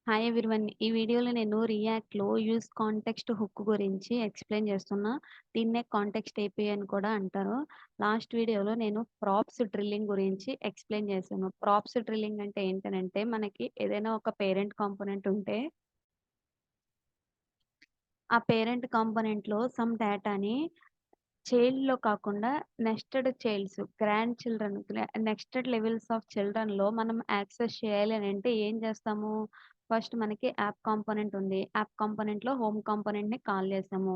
Hi everyone. ఈ వీడియోలో నేను రియాక్ట్‌లో యూజ్ కాంటెక్స్ట్ హుక్ గురించి ఎక్స్‌ప్లెయిన్ చేస్తున్నా. దీన్నే కాంటెక్స్ట్ ఏపీఐ అని కూడా అంటారు. లాస్ట్ వీడియోలో నేను ప్రాప్స్ డ్రిల్లింగ్ గురించి ఎక్స్‌ప్లెయిన్ చేశాను. ప్రాప్స్ డ్రిల్లింగ్ అంటే ఏంటనంటే, మనకి ఏదైనా ఒక పేరెంట్ కాంపోనెంట్ ఉంటే, ఆ పేరెంట్ కాంపోనెంట్‌లో సమ్ డేటాని చైల్డ్‌లో కాకుండా nested childs, grand children, nested levels of చిల్డ్రన్‌లో మనం యాక్సెస్ చేయాలి అనంటే ఏం చేస్తాము? ఫస్ట్ మనకి యాప్ కాంపోనెంట్ ఉంది. యాప్ కాంపోనెంట్‌లో హోమ్ కాంపోనెంట్‌ని కాల్ చేసాము.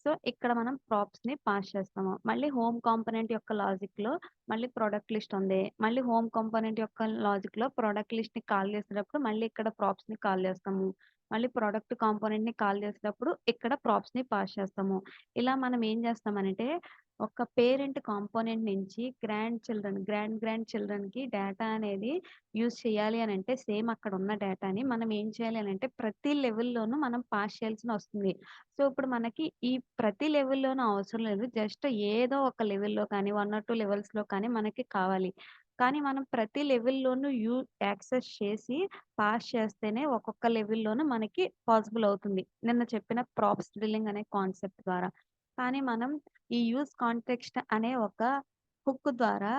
సో, ఇక్కడ మనం ప్రాప్స్‌ని పాస్ చేస్తాము. మళ్ళీ హోమ్ కాంపోనెంట్ యొక్క లాజిక్‌లో మళ్ళీ ప్రొడక్ట్ లిస్ట్ ఉంది. మళ్ళీ హోమ్ కాంపోనెంట్ యొక్క లాజిక్‌లో ప్రొడక్ట్ లిస్ట్‌ని కాల్ చేసేటప్పుడు మళ్ళీ ఇక్కడ ప్రాప్స్‌ని కాల్ చేస్తాము. మళ్ళీ ప్రొడక్ట్ కాంపోనెంట్‌ని కాల్ చేసేటప్పుడు ఇక్కడ ప్రాప్స్‌ని పాస్ చేస్తాము. ఇలా మనం ఏం చేస్తామనంటే, ఒక పేరెంట్ కాంపోనెంట్ నుంచి గ్రాండ్ గ్రాండ్ చిల్డ్రన్‌కి డేటా అనేది యూజ్ చేయాలి అనంటే, సేమ్ అక్కడ ఉన్న డేటాని మనం ఏం చేయాలి అనంటే, ప్రతి లెవెల్‌లోనూ మనం పాస్ చేయాల్సినొస్తుంది. సో, ఇప్పుడు మనకి ఈ ప్రతి లెవెల్‌లోనూ అవసరం లేదు. జస్ట్ ఏదో ఒక లెవెల్‌లో కానీ, 1 ఆర్ 2 లెవెల్స్‌లో కానీ మనకి కావాలి. కానీ మనం ప్రతి లెవెల్‌లోనూ యాక్సెస్ చేసి పాస్ చేస్తేనే ఒక్కొక్క లెవెల్‌లోనూ మనకి పాసిబుల్ అవుతుంది. నిన్న చెప్పిన ప్రాప్స్ డ్రిల్లింగ్ అనే కాన్సెప్ట్ ద్వారా. కానీ మనం ఈ యూజ్ కాంటెక్స్ట్ అనే ఒక హుక్ ద్వారా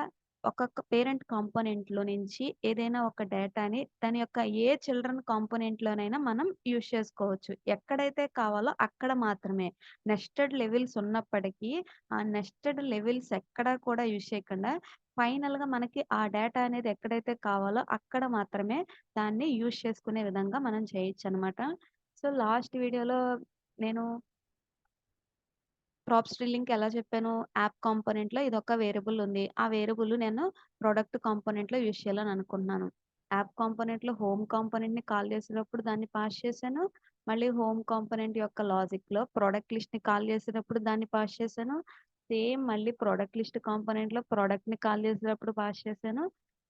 ఒక్కొక్క పేరెంట్ కాంపోనెంట్‌లో నుంచి ఏదైనా ఒక డేటాని దాని యొక్క ఏ చిల్డ్రన్ కాంపోనెంట్‌లోనైనా మనం యూజ్ చేసుకోవచ్చు. ఎక్కడైతే కావాలో అక్కడ మాత్రమే. నెస్టెడ్ లెవెల్స్ ఉన్నప్పటికీ, ఆ నెస్టెడ్ లెవెల్స్ ఎక్కడా కూడా యూజ్ చేయకుండా ఫైనల్‌గా మనకి ఆ డేటా అనేది ఎక్కడైతే కావాలో అక్కడ మాత్రమే దాన్ని యూజ్ చేసుకునే విధంగా మనం చేయొచ్చనమాట. సో, లాస్ట్ వీడియోలో నేను ప్రాప్స్ డ్రిల్లింగ్‌కి ఎలా చెప్పాను? యాప్ కాంపోనెంట్‌లో ఇదొక వేరియబుల్ ఉంది. ఆ వేరియబుల్ నేను ప్రొడక్ట్ కాంపోనెంట్‌లో యూజ్ చేయాలని అనుకుంటున్నాను. యాప్ కాంపోనెంట్‌లో హోమ్ కాంపోనెంట్‌ని కాల్ చేసేటప్పుడు దాన్ని పాస్ చేశాను. మళ్ళీ హోమ్ కాంపోనెంట్ యొక్క లాజిక్‌లో ప్రొడక్ట్ లిస్ట్‌ని కాల్ చేసేటప్పుడు దాన్ని పాస్ చేశాను. సేమ్ మళ్ళీ ప్రొడక్ట్ లిస్ట్ కాంపోనెంట్‌లో ప్రొడక్ట్‌ని కాల్ చేసేటప్పుడు పాస్ చేశాను.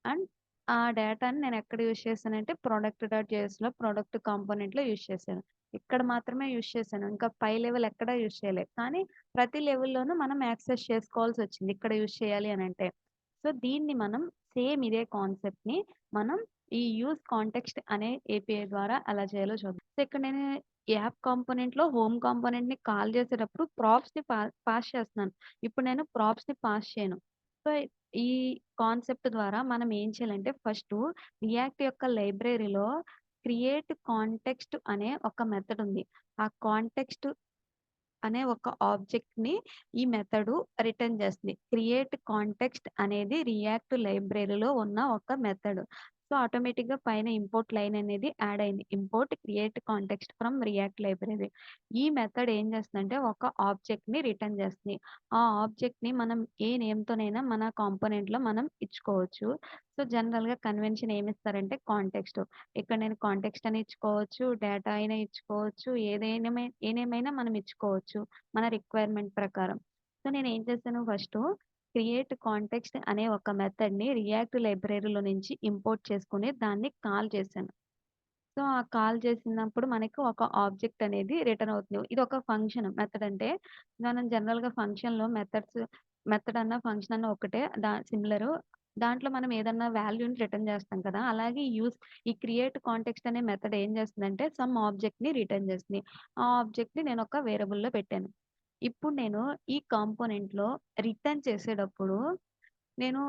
అండ్ ఆ డేటాని నేను ఎక్కడ యూజ్ చేశానంటే ప్రొడక్ట్ డాట్ జేఎస్‌లో ప్రొడక్ట్ కాంపోనెంట్‌లో యూజ్ చేశాను. ఇక్కడ మాత్రమే యూజ్ చేశాను. ఇంకా పై లెవెల్ ఎక్కడా యూజ్ చేయలేదు. కానీ ప్రతి లెవెల్‌లోనూ మనం యాక్సెస్ చేసుకోవాల్సొచ్చింది. ఇక్కడ యూజ్ చేయాలి అనంటే. సో, దీన్ని మనం సేమ్ ఇదే కాన్సెప్ట్‌ని మనం ఈ యూజ్ కాంటెక్స్ట్ అనే ఏపీఐ ద్వారా ఎలా చేయాలో చూద్దాం. సో, ఇక్కడ నేను యాప్ కాంపోనెంట్‌లో హోమ్ కాంపోనెంట్‌ని కాల్ చేసేటప్పుడు ప్రాప్స్‌ని పాస్ చేస్తున్నాను. ఇప్పుడు నేను ప్రాప్స్‌ని పాస్ చేయను. సో, ఈ కాన్సెప్ట్ ద్వారా మనం ఏం చేయాలంటే ఫస్టు రియాక్ట్ యొక్క లైబ్రరీలో క్రియేట్ కాంటెక్స్ట్ అనే ఒక మెథడ్ ఉంది. ఆ కాంటెక్స్ట్ అనే ఒక ఆబ్జెక్ట్‌ని ఈ మెథడు రిటర్న్ చేస్తుంది. క్రియేట్ కాంటెక్స్ట్ అనేది రియాక్ట్ లైబ్రరీలో ఉన్న ఒక మెథడ్. సో, ఆటోమేటిక్‌గా పైన ఇంపోర్ట్ లైన్ అనేది యాడ్ అయింది. Import create context from react library. ఈ మెథడ్ ఏం చేస్తుందంటే ఒక ఆబ్జెక్ట్‌ని రిటర్న్ చేస్తుంది. ఆ ఆబ్జెక్ట్‌ని మనం ఏ నేమ్‌తోనైనా మన కాంపోనెంట్‌లో మనం ఇచ్చుకోవచ్చు. సో, జనరల్‌గా కన్వెన్షన్ ఏమిస్తారంటే కాంటెక్స్ట్. ఇక్కడ నేను కాంటెక్స్ట్ అని ఇచ్చుకోవచ్చు, డేటా అయినా ఇచ్చుకోవచ్చు, ఏ నేమైనా మనం ఇచ్చుకోవచ్చు మన రిక్వైర్మెంట్ ప్రకారం. సో, నేనేం చేశాను ఫస్టు క్రియేట్ కాంటెక్స్ట్ అనే ఒక మెథడ్‌ని రియాక్ట్ లైబ్రరీలో నుంచి ఇంపోర్ట్ చేసుకొని దాన్ని కాల్ చేశాను. సో, ఆ కాల్ చేసినప్పుడు మనకు ఒక ఆబ్జెక్ట్ అనేది రిటర్న్ అవుతుంది. ఇదొక ఫంక్షన్ మెథడ్ అంటే మనం జనరల్‌గా ఫంక్షన్‌లో మెథడ్ అన్నా, ఫంక్షన్ అన్నా ఒకటే సిమిలరు. దాంట్లో మనం ఏదన్నా వాల్యూని రిటర్న్ చేస్తాం కదా! అలాగే ఈ క్రియేట్ కాంటెక్స్ట్ అనే మెథడ్ ఏం చేస్తుందంటే సమ్ ఆబ్జెక్ట్‌ని రిటర్న్ చేస్తుంది. ఆ ఆబ్జెక్ట్‌ని నేను ఒక వేరియబుల్‌లో పెట్టాను. ఇప్పుడు నేను ఈ కాంపోనెంట్‌లో రిటర్న్ చేసేటప్పుడు నేను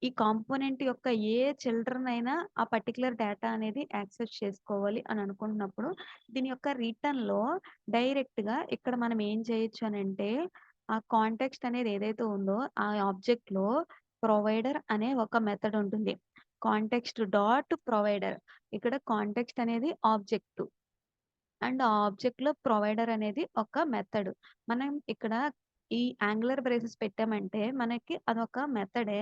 ఈ కాంపోనెంట్ యొక్క ఏ చిల్డ్రన్ అయినా ఆ పర్టిక్యులర్ డేటా అనేది యాక్సెస్ చేసుకోవాలి అని అనుకుంటున్నప్పుడు, దీని యొక్క రిటర్న్‌లో డైరెక్ట్‌గా ఇక్కడ మనం ఏం చేయొచ్చు అనంటే, ఆ కాంటెక్స్ట్ అనేది ఏదైతే ఉందో, ఆ ఆబ్జెక్ట్‌లో ప్రొవైడర్ అనే ఒక మెథడ్ ఉంటుంది. Context dot provider. ఇక్కడ కాంటెక్స్ట్ అనేది ఆబ్జెక్ట్. అండ్ ఆ ఆబ్జెక్ట్‌లో ప్రొవైడర్ అనేది ఒక మెథడ్. మనం ఇక్కడ ఈ యాంగులర్ బ్రేసెస్ పెట్టామంటే మనకి అదొక మెథడే.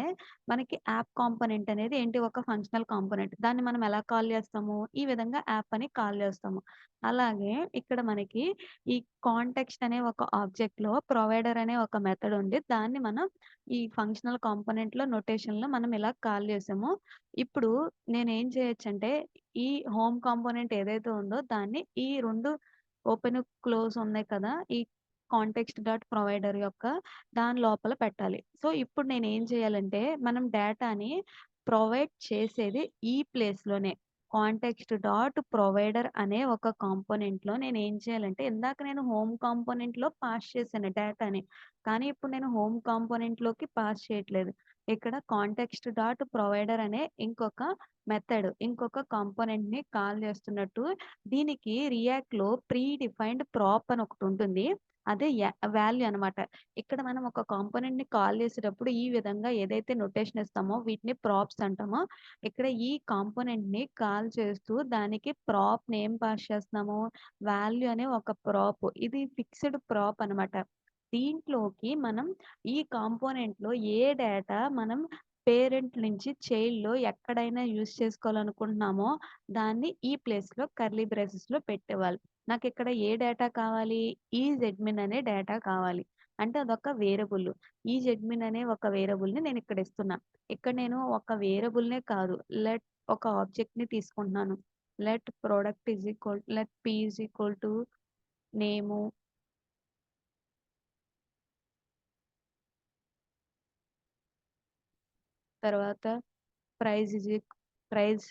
మనకి యాప్ కాంపోనెంట్ అనేది ఏంటి ఒక ఫంక్షనల్ కాంపోనెంట్. దాన్ని మనం ఎలా కాల్ చేస్తాము? ఈ విధంగా యాప్ అని కాల్ చేస్తాము. అలాగే ఇక్కడ మనకి ఈ కాంటెక్స్ట్ అనే ఒక ఆబ్జెక్ట్‌లో ప్రొవైడర్ అనే ఒక మెథడ్ ఉంది. దాన్ని మనం ఈ ఫంక్షనల్ కాంపోనెంట్‌లో నొటేషన్‌లో మనం ఇలా కాల్ చేసామో, ఇప్పుడు నేనేం చేయొచ్చంటే ఈ హోమ్ కాంపోనెంట్ ఏదైతే ఉందో దాన్ని ఈ 2 ఓపెన్, క్లోజ్ ఉన్నాయి కదా! ఈ కాంటెక్స్ట్ డాట్ ప్రొవైడర్ యొక్క దాని లోపల పెట్టాలి. సో, ఇప్పుడు నేనేం చేయాలంటే మనం డేటాని ప్రొవైడ్ చేసేది ఈ ప్లేస్‌లోనే. కాంటెక్స్ట్ డాట్ ప్రొవైడర్ అనే ఒక కాంపోనెంట్‌లో నేనేం చేయాలంటే, ఇందాక నేను హోమ్ కాంపోనెంట్‌లో పాస్ చేశాను డేటాని. కానీ ఇప్పుడు నేను హోమ్ కాంపోనెంట్‌లోకి పాస్ చేయట్లేదు. ఇక్కడ కాంటెక్స్ట్ డాట్ ప్రొవైడర్ అనే ఇంకొక కాంపోనెంట్‌ని కాల్ చేస్తున్నట్టు దీనికి రియాక్ట్‌లో ప్రీ డిఫైన్డ్ ప్రాప్ అని ఒకటుంటుంది. అదే వాల్యూ అనమాట. ఇక్కడ మనం ఒక కాంపోనెంట్‌ని కాల్ చేసేటప్పుడు ఈ విధంగా ఏదైతే నొటేషన్ ఇస్తామో వీటిని ప్రాప్స్ అంటామో. ఇక్కడ ఈ కాంపోనెంట్‌ని కాల్ చేస్తూ దానికి ప్రాప్ నేమ్ పాస్ చేస్తున్నాము. వాల్యూ అనే ఒక ప్రాప్. ఇది ఫిక్స్‌డ్ ప్రాప్ అనమాట. దీంట్లోకి మనం ఈ కాంపోనెంట్‌లో ఏ డేటా మనం పేరెంట్ నుంచి చైల్డ్‌లో ఎక్కడైనా యూజ్ చేసుకోవాలనుకుంటున్నామో దాన్ని ఈ ప్లేస్‌లో కర్లీ బ్రేసెస్‌లో పెట్టేవాళ్ళు. నాకిక్కడ ఏ డేటా కావాలి? ఈజ్‌అడ్మిన్ అనే డేటా కావాలి. అంటే అదొక వేరియబుల్. ఈజ్‌అడ్మిన్ అనే ఒక వేరియబుల్‌ని నేనిక్కడ ఇస్తున్నా. ఇక్కడ నేను ఒక వేరియబుల్‌నే కాదు, లెట్ ఒక ఆబ్జెక్ట్‌ని తీసుకుంటున్నాను. Let p is equal to name, తర్వాత ప్రైజ్ ఈజ్ ప్రైజ్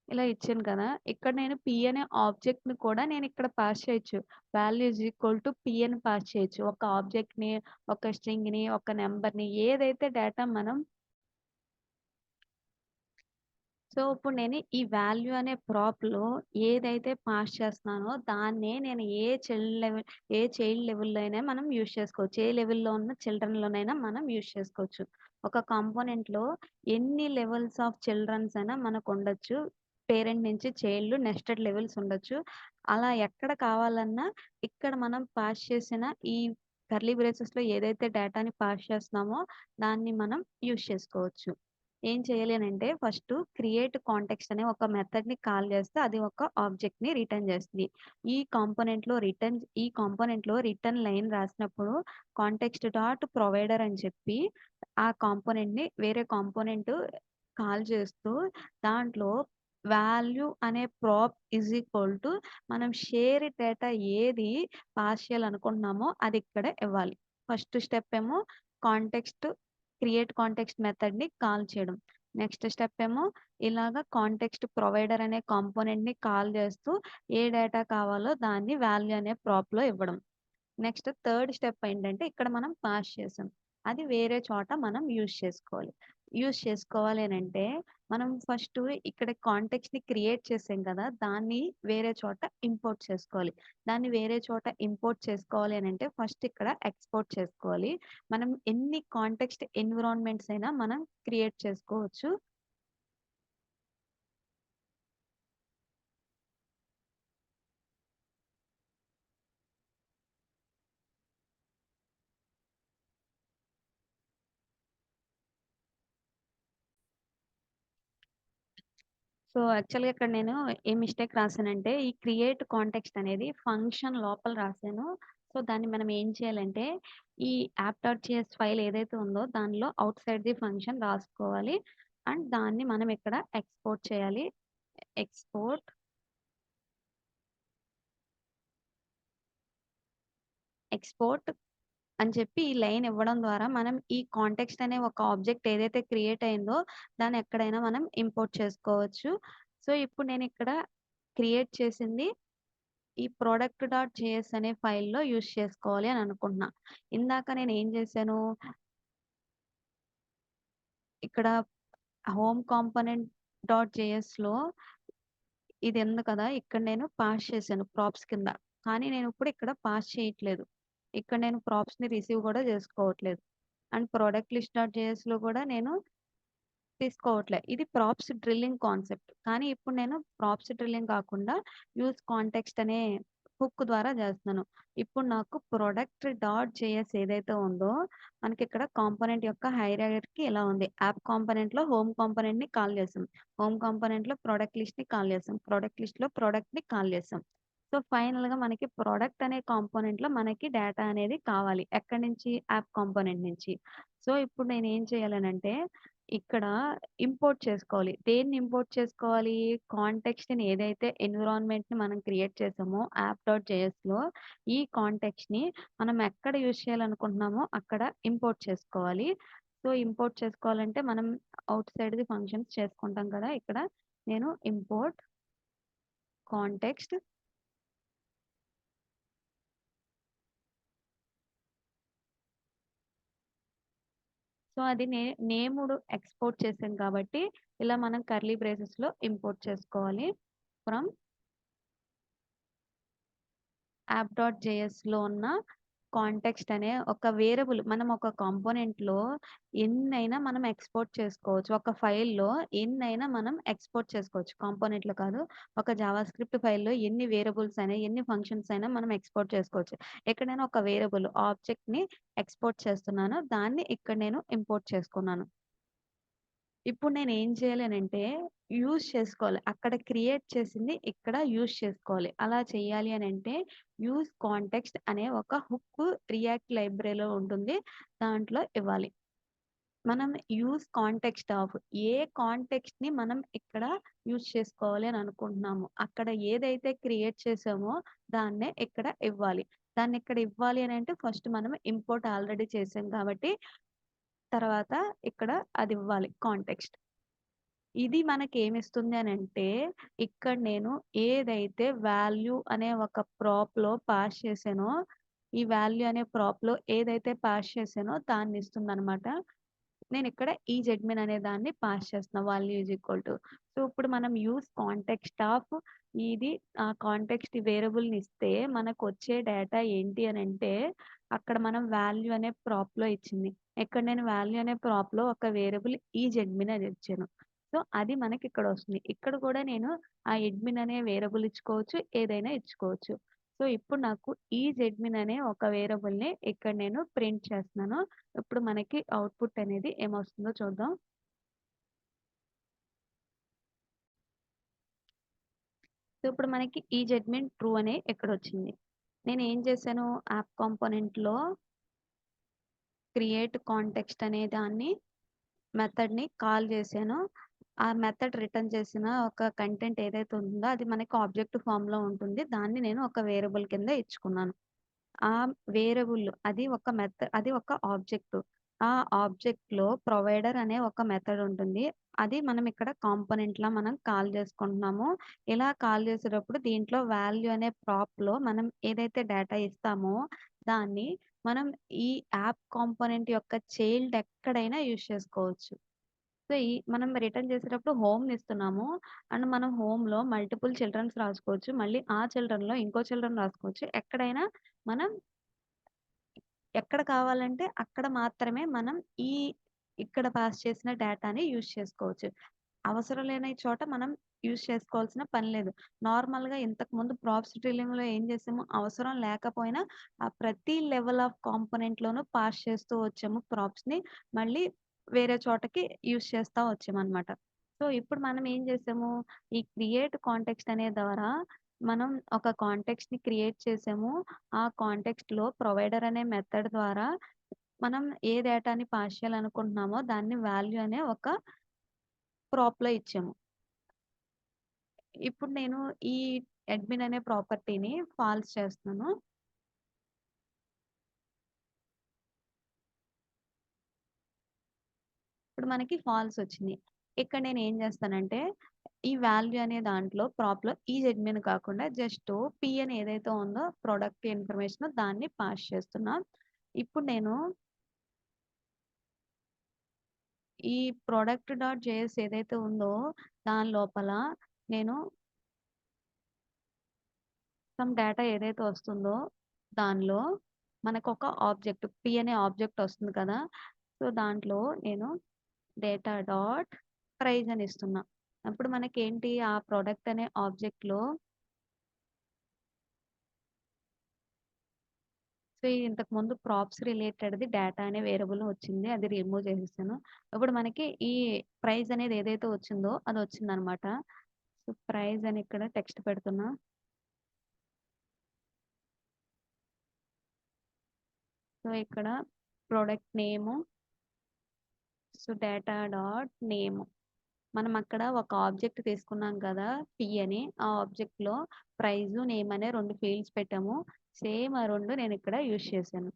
ఇలా ఇచ్చాను కదా! ఇక్కడ నేను పి అనే ఆబ్జెక్ట్‌ని కూడా నేనిక్కడ పాస్ చేయొచ్చు. Value is equal to P అని పాస్ చేయొచ్చు. ఒక ఆబ్జెక్ట్‌ని, ఒక స్ట్రింగ్‌ని, ఒక నంబర్‌ని ఏదైతే డేటా మనం సో, ఇప్పుడు నేను ఈ వాల్యూ అనే ప్రాప్‌లో ఏదైతే పాస్ చేస్తున్నానో దాన్నే నేను ఏ చైల్డ్ లెవెల్‌లో అయినా మనం యూజ్ చేసుకోవచ్చు. ఏ లెవెల్‌లో ఉన్న చిల్డ్రన్‌లోనైనా మనం యూజ్ చేసుకోవచ్చు. ఒక కాంపోనెంట్‌లో ఎన్ని లెవెల్స్ ఆఫ్ చిల్డ్రన్స్ అయినా మనకుండొచ్చు. పేరెంట్ నుంచి చైల్డ్ నెస్టెడ్ లెవెల్స్ ఉండొచ్చు. అలా ఎక్కడ కావాలన్నా ఇక్కడ మనం పాస్ చేసిన ఈ కర్లీ బ్రేసెస్‌లో ఏదైతే డేటాని పాస్ చేస్తున్నామో దాన్ని మనం యూజ్ చేసుకోవచ్చు. ఏం చేయాలి అనంటే ఫస్టు క్రియేట్ కాంటెక్స్ట్ అనే ఒక మెథడ్‌ని కాల్ చేస్తే అది ఒక ఆబ్జెక్ట్‌ని రిటర్న్ చేస్తుంది. ఈ కాంపోనెంట్‌లో రిటర్న్ లైన్ రాసినప్పుడు కాంటెక్స్ట్ డాట్ ప్రొవైడర్ అని చెప్పి ఆ కాంపోనెంట్‌ని వేరే కాంపోనెంట్ కాల్ చేస్తూ దాంట్లో వాల్యూ అనే ప్రాప్ ఈజ్ ఈక్వల్ టు మనం షేర్ డేటా ఏది పాస్ చేయాలనుకుంటున్నామో అది ఇక్కడ ఇవ్వాలి. ఫస్ట్ స్టెప్ ఏమో కాంటెక్స్ట్ క్రియేట్ కాంటెక్స్ట్ మెథడ్‌ని కాల్ చేయడం. నెక్స్ట్ స్టెప్ ఏమో ఇలాగ కాంటెక్స్ట్ ప్రొవైడర్ అనే కాంపోనెంట్‌ని కాల్ చేస్తూ ఏ డేటా కావాలో దాన్ని వాల్యూ అనే ప్రాప్‌లో ఇవ్వడం. నెక్స్ట్ థర్డ్ స్టెప్ ఏంటంటే ఇక్కడ మనం పాస్ చేసాం. అది వేరే చోట మనం యూజ్ చేసుకోవాలి. యూజ్ చేసుకోవాలి అనంటే మనం ఫస్టు ఇక్కడ కాంటెక్స్ట్‌ని క్రియేట్ చేసాం కదా! దాన్ని వేరే చోట ఇంపోర్ట్ చేసుకోవాలి. దాన్ని వేరే చోట ఇంపోర్ట్ చేసుకోవాలి అనంటే ఫస్ట్ ఇక్కడ ఎక్స్‌పోర్ట్ చేసుకోవాలి. మనం ఎన్ని కాంటెక్స్ట్ ఎన్విరాన్మెంట్స్ అయినా మనం క్రియేట్ చేసుకోవచ్చు. సో, యాక్చువల్‌గా ఇక్కడ నేను ఏ మిస్టేక్ రాసానంటే, ఈ క్రియేట్ కాంటెక్స్ట్ అనేది ఫంక్షన్ లోపల రాసాను. సో, దాన్ని మనం ఏం చేయాలంటే, ఈ యాప్.js ఫైల్ ఏదైతే ఉందో దానిలో ఔట్‌సైడ్ ది ఫంక్షన్ రాసుకోవాలి. అండ్ దాన్ని మనం ఇక్కడ ఎక్స్‌పోర్ట్ చేయాలి. ఎక్స్‌పోర్ట్, ఎక్స్‌పోర్ట్ అని చెప్పి ఈ లైన్ ఇవ్వడం ద్వారా మనం ఈ కాంటెక్స్ట్ అనే ఒక ఆబ్జెక్ట్ ఏదైతే క్రియేట్ అయిందో దాన్ని ఎక్కడైనా మనం ఇంపోర్ట్ చేసుకోవచ్చు. సో, ఇప్పుడు నేనిక్కడ క్రియేట్ చేసింది ఈ ప్రొడక్ట్ డాట్ జేఎస్ అనే ఫైల్‌లో యూజ్ చేసుకోవాలి అని అనుకుంటున్నా. ఇందాక నేనేం చేశాను, ఇక్కడ హోమ్ కాంపోనెంట్ డాట్ జేఎస్‌లో ఇది ఉంది కదా! ఇక్కడ నేను పాస్ చేశాను ప్రాప్స్ కింద. కానీ నేనిప్పుడు ఇక్కడ పాస్ చేయట్లేదు. ఇక్కడ నేను ప్రాప్స్‌ని రిసీవ్ కూడా చేసుకోవట్లేదు. అండ్ ప్రొడక్ట్ లిస్ట్ డాట్ జేఎస్‌లో కూడా నేను తీసుకోవట్లే. ఇది ప్రాప్స్ డ్రిల్లింగ్ కాన్సెప్ట్. కానీ ఇప్పుడు నేను ప్రాప్స్ డ్రిల్లింగ్ కాకుండా యూజ్ కాంటెక్స్ట్ అనే హుక్ ద్వారా చేస్తున్నాను. ఇప్పుడు నాకు ప్రొడక్ట్ డాట్ జేఎస్ ఏదైతే ఉందో మనకిక్కడ కాంపోనెంట్ యొక్క హైరార్కీ ఇలా ఉంది. యాప్ కాంపోనెంట్‌లో హోమ్ కాంపోనెంట్‌ని కాల్ చేసాం. హోమ్ కాంపోనెంట్‌లో ప్రొడక్ట్ లిస్ట్‌ని కాల్ చేసాం. ప్రొడక్ట్ లిస్ట్‌లో ప్రొడక్ట్‌ని కాల్ చేసాం. సో, ఫైనల్‌గా మనకి ప్రొడక్ట్ అనే కాంపోనెంట్‌లో మనకి డేటా అనేది కావాలి. ఎక్కడి నుంచి? యాప్ కాంపోనెంట్ నుంచి. సో, ఇప్పుడు నేనేం చేయాలనంటే ఇక్కడ ఇంపోర్ట్ చేసుకోవాలి. దేన్ని ఇంపోర్ట్ చేసుకోవాలి? కాంటెక్స్ట్‌ని ఏదైతే ఎన్విరాన్మెంట్‌ని మనం క్రియేట్ చేసామో యాప్.jsలో ఈ కాంటెక్స్ట్‌ని మనం ఎక్కడ యూజ్ చేయాలనుకుంటున్నామో అక్కడ ఇంపోర్ట్ చేసుకోవాలి. సో, ఇంపోర్ట్ చేసుకోవాలంటే మనం ఔట్ సైడ్‌ది ఫంక్షన్స్ చేసుకుంటాం కదా! ఇక్కడ. నేను ఇంపోర్ట్ కాంటెక్స్ట్ సో అది నేముడు ఎక్స్పోర్ట్ చేసాం కాబట్టి ఇలా మనం కర్లీ బ్రేసెస్లో ఇంపోర్ట్ చేసుకోవాలి ఫ్రమ్ app.js లో ఉన్న కాంటెక్స్ట్ అనే ఒక వేరియబుల్ మనం ఒక కాంపోనెంట్లో ఎన్నైనా మనం ఎక్స్పోర్ట్ చేసుకోవచ్చు. ఒక ఫైల్‌లో ఎన్నైనా మనం ఎక్స్పోర్ట్ చేసుకోవచ్చు. కాంపోనెంట్‌లో కాదు. ఒక జావా స్క్రిప్ట్ ఫైల్‌లో ఎన్ని వేరియబుల్స్ అయినా, ఎన్ని ఫంక్షన్స్ అయినా మనం ఎక్స్పోర్ట్ చేసుకోవచ్చు. ఎక్కడైనా ఒక వేరియబుల్ ఆబ్జెక్ట్‌ని ఎక్స్పోర్ట్ చేస్తున్నాను. దాన్ని ఇక్కడ నేను ఇంపోర్ట్ చేసుకున్నాను. ఇప్పుడు నేను ఏం చేయాలి అనంటే యూజ్ చేసుకోవాలి. అక్కడ క్రియేట్ చేసింది ఇక్కడ యూజ్ చేసుకోవాలి. అలా చేయాలి అనంటే యూజ్ కాంటెక్స్ట్ అనే ఒక హుక్ రియాక్ట్ లైబ్రరీలో ఉంటుంది. దాంట్లో ఇవ్వాలి. మనం యూజ్ కాంటెక్స్ట్ ఆఫ్ ఏ కాంటెక్స్ట్‌ని మనం ఇక్కడ యూజ్ చేసుకోవాలి అని అనుకుంటున్నాము. అక్కడ ఏదైతే క్రియేట్ చేసామో దాన్నే ఇక్కడ ఇవ్వాలి. దాన్ని ఇక్కడ ఇవ్వాలి అనంటే ఫస్ట్ మనం ఇంపోర్ట్ ఆల్రెడీ చేసాం కాబట్టి తర్వాత ఇక్కడ అది ఇవ్వాలి కాంటెక్స్ట్. ఇది మనకేమిస్తుంది అనంటే, ఇక్కడ నేను ఏదైతే వాల్యూ అనే ఒక ప్రాప్‌లో పాస్ చేశానో, ఈ వాల్యూ అనే ప్రాప్‌లో ఏదైతే పాస్ చేశానో దాన్నిస్తుందనమాట. నేనిక్కడ ఈజెడ్మిన్ అనే దాన్ని పాస్ చేస్తున్నా. Value is equal to. So, ఇప్పుడు మనం యూజ్ కాంటెక్స్ట్ ఆఫ్ ఇది కాంటెక్స్ట్ వేరియబుల్‌ని ఇస్తే మనకొచ్చే డేటా ఏంటి అనంటే, అక్కడ మనం వాల్యూ అనే ప్రాప్‌లో ఇచ్చింది. ఇక్కడ నేను వాల్యూ అనే ప్రాప్‌లో ఒక వేరియబుల్ ఈజెడ్మిన్ అని ఇచ్చాను. సో, అది మనకిక్కడొస్తుంది. ఇక్కడ కూడా నేను ఆ అడ్మిన్ అనే వేరియబుల్ ఇచ్చుకోవచ్చు. ఏదైనా ఇచ్చుకోవచ్చు. సో, ఇప్పుడు నాకు ఈజెడ్మిన్ అనే ఒక వేరియబుల్‌ని ఇక్కడ నేను ప్రింట్ చేస్తున్నాను. ఇప్పుడు మనకి అవుట్‌పుట్ అనేది ఏమొస్తుందో చూద్దాం. సో, ఇప్పుడు మనకి ఈజెడ్మిన్ ట్రూ అనే ఇక్కడొచ్చింది. నేనేం చేశాను యాప్ కాంపోనెంట్‌లో క్రియేట్ కాంటెక్స్ట్ అనే దాన్ని మెథడ్‌ని కాల్ చేశాను. ఆ మెథడ్ రిటర్న్ చేసిన ఒక కంటెంట్ ఏదైతే ఉందో అది మనకి ఆబ్జెక్ట్ ఫార్మ్‌లో ఉంటుంది. దాన్ని నేను ఒక వేరియబుల్ కింద ఇచ్చుకున్నాను. ఆ వేరియబుల్ అది ఒక ఆబ్జెక్ట్. ఆ ఆబ్జెక్ట్‌లో ప్రొవైడర్ అనే ఒక మెథడ్ ఉంటుంది. అది మనం ఇక్కడ కాంపోనెంట్‌లా మనం కాల్ చేసుకుంటున్నాము. ఇలా కాల్ చేసేటప్పుడు దీంట్లో వాల్యూ అనే ప్రాప్‌లో మనం ఏదైతే డేటా ఇస్తామో దాన్ని మనం ఈ యాప్ కాంపోనెంట్ యొక్క చైల్డ్ ఎక్కడైనా యూజ్ చేసుకోవచ్చు. సో, మనం రిటర్న్ చేసేటప్పుడు హోమ్‌ని ఇస్తున్నాము. అండ్ మనం హోమ్‌లో మల్టిపుల్ చిల్డ్రన్స్ రాసుకోవచ్చు. మళ్ళీ ఆ చిల్డ్రన్‌లో ఇంకో చిల్డ్రన్ రాసుకోవచ్చు. ఎక్కడైనా మనం ఎక్కడ కావాలంటే అక్కడ మాత్రమే మనం ఈ ఇక్కడ పాస్ చేసిన డేటాని యూజ్ చేసుకోవచ్చు. అవసరం లేని చోట మనం యూజ్ చేసుకోవాల్సిన పని లేదు. నార్మల్‌గా ఇంతకుముందు ప్రాప్స్ డ్రిల్లింగ్‌లో ఏం చేసాము, అవసరం లేకపోయినా ప్రతి లెవెల్ ఆఫ్ కాంపోనెంట్‌లోనూ పాస్ చేస్తూ వచ్చాము ప్రాప్స్‌ని. మళ్ళీ వేరే చోటకి యూజ్ చేస్తా వచ్చామనమాట. సో, ఇప్పుడు మనం ఏం చేసాము, ఈ క్రియేట్ కాంటెక్స్ట్ అనే ద్వారా మనం ఒక కాంటెక్స్ట్‌ని క్రియేట్ చేసాము. ఆ కాంటెక్స్ట్‌లో ప్రొవైడర్ అనే మెథడ్ ద్వారా మనం ఏ డేటాని పాస్ చేయాలనుకుంటున్నామో దాన్ని వాల్యూ అనే ఒక ప్రాప్‌లో ఇచ్చాము. ఇప్పుడు నేను ఈ అడ్మిన్ అనే ప్రాపర్టీని ఫాల్స్ చేస్తున్నాను. ఇప్పుడు మనకి ఫాల్స్ వచ్చింది. ఇక్కడ నేను ఏం చేస్తానంటే, ఈ వాల్యూ అనే దాంట్లో ప్రాప్‌లో ఈ అడ్మిన్ కాకుండా జస్ట్ పి అని ఏదైతే ఉందో ప్రొడక్ట్ ఇన్ఫర్మేషన్ దాన్ని పాస్ చేస్తున్నా. ఇప్పుడు నేను ఈ ప్రొడక్ట్ డాట్ జేఎస్ ఏదైతే ఉందో దాని లోపల నేను సమ్ డేటా ఏదైతే వస్తుందో దానిలో మనకొక ఆబ్జెక్ట్ పి అనే ఆబ్జెక్ట్ వస్తుంది కదా! సో, దాంట్లో నేను డేటా డాట్ ప్రైస్ అని ఇస్తున్నా. అప్పుడు మనకేంటి ఆ ప్రొడక్ట్ అనే ఆబ్జెక్ట్‌లో సో, ఇంతకుముందు ప్రాప్స్ రిలేటెడ్‌ది డేటా అనే వేరియబుల్ వచ్చింది. అది రిమూవ్ చేసేసాను. ఇప్పుడు మనకి ఈ ప్రైస్ అనేది ఏదైతే వచ్చిందో అదొచ్చిందనమాట. సో, ప్రైస్ అని ఇక్కడ టెక్స్ట్ పెడుతున్నా. సో, ఇక్కడ ప్రొడక్ట్ నేము, సో, డేటా డాట్ నేమ్. మనం అక్కడ ఒక ఆబ్జెక్ట్ తీసుకున్నాం కదా! పి అని. ఆ ఆబ్జెక్ట్‌లో ప్రైజు, నేమ్ అనే 2 ఫీల్డ్స్ పెట్టాము. సేమ్ ఆ 2 నేనిక్కడ యూజ్ చేశాను.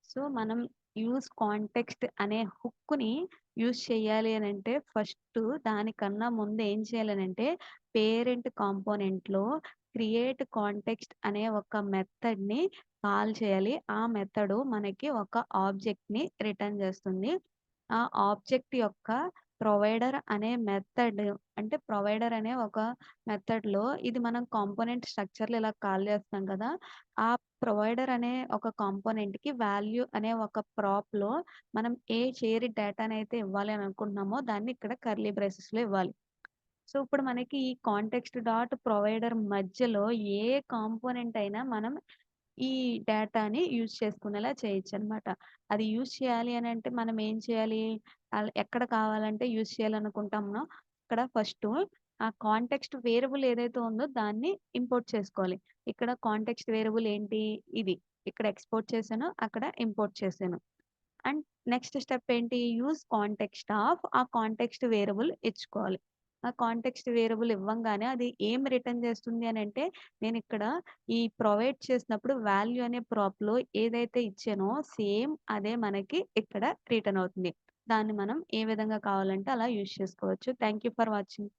సో, మనం యూజ్ కాంటెక్స్ట్ అనే హుక్‌ని యూజ్ చేయాలి అనంటే ఫస్టు దానికన్నా ముందు ఏం చేయాలనంటే పేరెంట్ కాంపోనెంట్‌లో క్రియేట్ కాంటెక్స్ట్ అనే ఒక మెథడ్‌ని కాల్ చేయాలి. ఆ మెథడు మనకి ఒక ఆబ్జెక్ట్‌ని రిటర్న్ చేస్తుంది. ఆ ఆబ్జెక్ట్ యొక్క ప్రొవైడర్ అనే మెథడ్ అంటే ప్రొవైడర్ అనే ఒక మెథడ్‌లో ఇది మనం కాంపోనెంట్ స్ట్రక్చర్‌లో ఇలా కాల్ చేస్తాం కదా! ఆ ప్రొవైడర్ అనే ఒక కాంపోనెంట్‌కి వాల్యూ అనే ఒక ప్రాప్‌లో మనం ఏ షేర్ డేటానైతే ఇవ్వాలి అని అనుకుంటున్నామో దాన్ని ఇక్కడ కర్లీ బ్రేసెస్‌లో ఇవ్వాలి. సో, ఇప్పుడు మనకి ఈ కాంటెక్స్ట్ డాట్ ప్రొవైడర్ మధ్యలో ఏ కాంపోనెంట్ అయినా మనం ఈ డేటాని యూజ్ చేసుకునేలా చేయొచ్చనమాట. అది యూజ్ చేయాలి అనంటే మనం ఏం చేయాలి? ఎక్కడ కావాలంటే యూజ్ చేయాలనుకుంటామో అక్కడ ఫస్టు ఆ కాంటెక్స్ట్ వేరియబుల్ ఏదైతే ఉందో దాన్ని ఇంపోర్ట్ చేసుకోవాలి. ఇక్కడ కాంటెక్స్ట్ వేరియబుల్ ఏంటి? ఇది. ఇక్కడ ఎక్స్‌పోర్ట్ చేశాను. అక్కడ ఇంపోర్ట్ చేశాను. అండ్ నెక్స్ట్ స్టెప్ ఏంటి? యూజ్ కాంటెక్స్ట్ ఆఫ్ ఆ కాంటెక్స్ట్ వేరియబుల్ ఇచ్చుకోవాలి. ఆ కాంటెక్స్ట్ వేరియబుల్ ఇవ్వంగానే అది ఏం రిటర్న్ చేస్తుంది అనంటే, నేనిక్కడ ఈ ప్రొవైడ్ చేసినప్పుడు వాల్యూ అనే ప్రాప్‌లో ఏదైతే ఇచ్చానో సేమ్ అదే మనకి ఇక్కడ రిటర్న్ అవుతుంది. దాన్ని మనం ఏ విధంగా కావాలంటే అలా యూజ్ చేసుకోవచ్చు. Thank you for watching.